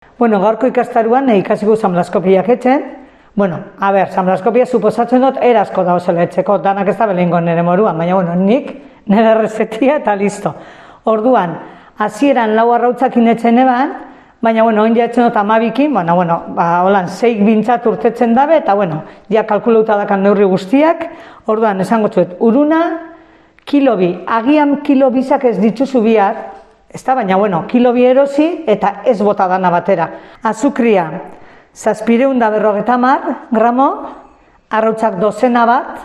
Bueno, gaurko ikastaruan ikasiko samlaskopiak etzen. Bueno, samlaskopia suposatzen dut erasko da oso lehetzeko, danak ez da belingo nire moruan, baina nik nire rezetia eta listo. Orduan, hasieran 4 arrautzakin etzen eban, baina oin jaetzen dut 12kin, holan 6 bintzat urtetzen dabe, eta ja kalkulauta dakan neurri guztiak, orduan, esango zuet, uruna, kilo bi, agian kilo bizak ez dituzu bihar, ez da, baina kilo bi erosi eta ez bota dana batera. Azukria, 750 gramo, arrautzak dozena bat,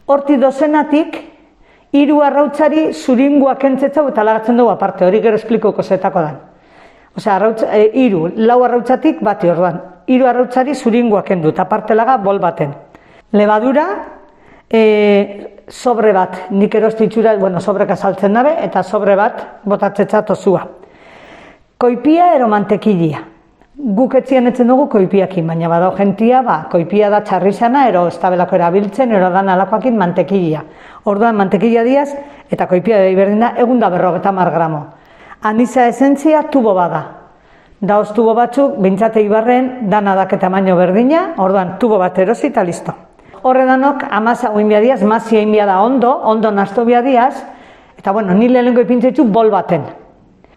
horti dozenatik, 3 arrautzari zuringoa kentzetzau eta lagatzen dugu aparte, hori gero esplikoko zetako dan. Osea, 4 arrautzatik bati orduan, 3 arrautzari zuringoa kendu eta aparte laga bol baten. Lebadura, sobre bat, nik erostitxura, sobreka saltzen dabe, eta sobre bat botatzetza tozua. Koipia ero mantekilia. Guk etzien etzen dugu koipiakin, baina badao gentia, koipia da txarrizana, ero ez tabelako erabiltzen, ero dan alakoakin mantekilia. Orduan mantekilia diaz, eta koipia da iberdina, 150 gramo. Aniza esentzia tubo bada. Daoz tubo batzuk, bintzate ibarren, danadak eta tamaino berdina, orduan tubo bat erosi eta listo. Horredanok, amasa oin biadiaz, mazia inbia da ondo nasto biadiaz, eta ni lehenengo ipintzetxu bol baten.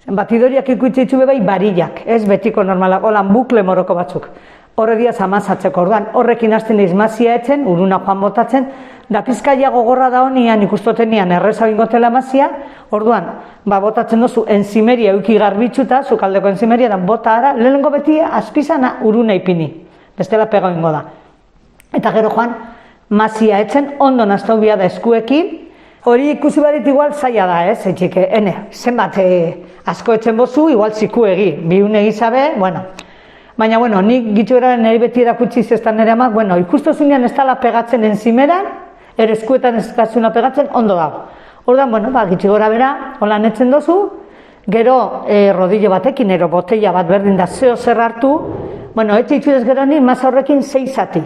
Batidoriak ikuitzetxu bebai barillak, ez betiko normalak, holan bukle moroko batzuk. Horre diaz amasatzeko, orduan, horrekin hasten eiz mazia etzen, uruna joan botatzen, da pizkaia gogorra da honian ikustotenian erreza bingotela mazia, orduan, botatzen dozu enzimeria euki garbitzuta, zukaldeko enzimeria, dan bota ara, lehenengo beti azpizana uruna ipini, bestela pega ingo da. Eta gero joan, mazia etzen, ondo naztau bia da eskuekin, hori ikusi barit igual zaila da, ez, etxike, zenbat asko etzen bozu, igual ziku egi, bihun egizabe, Baina, nik gitxuraren nire beti erakutsi zestan nire amak, ikustozunean ez dala pegatzen enzimeran, ere eskuetan ez dazuna pegatzen, ondo dago. Ordan, gitxigora bera, holan etzen dozu, gero rodillo batekin, ero botella bat berdin da zeo zer hartu, etxe itxurez gero ni, masa horrekin 6 zati.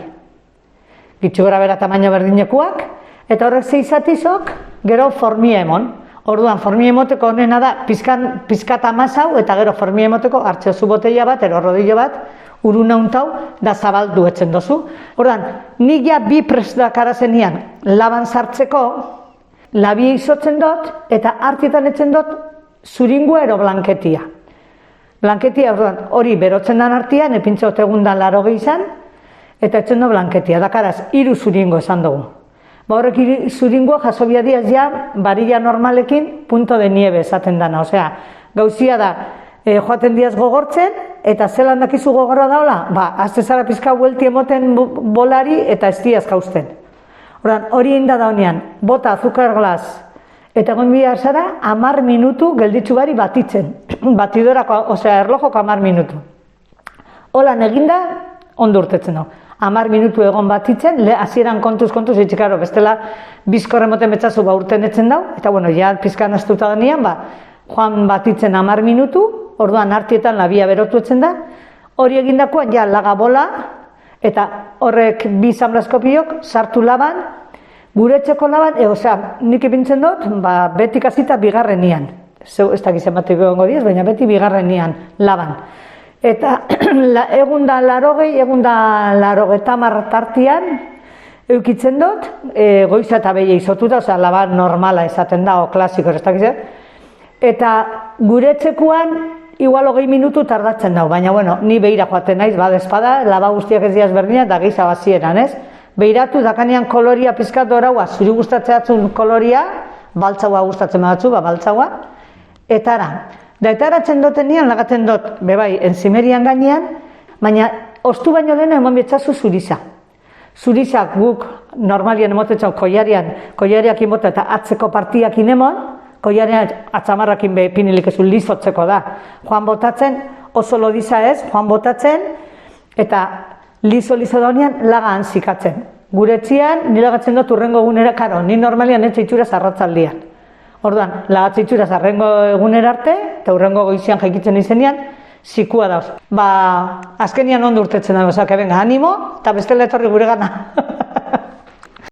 Gitxigora bera tamaino berdinekuak, eta horrek 6 zatizok, gero formia emon. Orduan, formia emoteko honena da, pizkata masau, eta gero formia emoteko hartzeozu botella bat, ero rodillo bat, uruna untau, da zabaldu etzen dozu. Orduan, nik ja bi prest dakara zenian, laban sartzeko, labia izotzen dut, eta hartietan etzen dut, zuringua ero blanketia. Blanketia, orduan, hori berotzen dan artian, epintzeot egundan 80 izan, eta etzen dut blanketia, dakaraz, 3 zuringo esan dugu. Horrek zuringoa jaso biadiaz ja, barilla normalekin, punto de nieve esaten dana. Osea, gauzia da, joaten diaz gogortzen, eta zelan dakizu gogorra daola? Azte zara pizka buelti emoten bolari, eta ez diaz jausten. Hori inda da honean, bota azukar glas, eta egon bihar zara, 10 minutu gelditzu bari batitzen. Batidorako, osea, erlojoko 10 minutu. Holan eginda, ondo urtetzen dago. 10 minutu egon batitzen, hasieran kontuz etxikaro, bestela bizkorre moten betzazu urten etzen dau, eta ja pizkan astuta denean, joan batitzen 10 minutu, orduan hartietan labia berotu etzen da, hori egindakoan ja laga bola, eta horrek bi samlaskopiok sartu laban, gure etxeko laban, osea, nik ipintzen dut, beti kasita bigarrenian, ez dakiz ematik egongo diez, baina beti bigarrenian laban. Eta egun da 80 tartian eukitzen dut, goiza eta behi izotuta, osea, laban normala esaten da, o klasiko, ez dakiz, eta gure etxekuan igual 20 minutu tardatzen dau, baina, ni behira joaten naiz, espada, laba guztiak ez diaz berdina, eta giza bazieran, ez? Behiratu, dakanean koloria pizkat doraua, zuri gustatzeatzun koloria, baltzaua gustatzen badatzu, baltzaua, eta ara. Da eta eratzen duten nian, lagaten dut, bebai, enzimerian gainean, baina ostu baino lehena emon betzazu zuriza. Zurizak guk normalian emotetzen koiariak inbota eta atzeko partiak inemon, koiariak atzamarrakin pinilik ezu lizotzeko da. Joan botatzen, oso lodiza ez, joan botatzen, eta lizo da honean laga hantzikatzen. Gure etxian, nire lagatzen dut urrengo egunera, karo, ni normalian etxe itxura zarratzaldian. Orduan, lagatze itxura zarrengo egunera arte, eta urrengo goizian jaikitzen izenean, zikua dauz. Azkenian ondo urtetzen da, venga, animo, eta bestela etorri gure gana.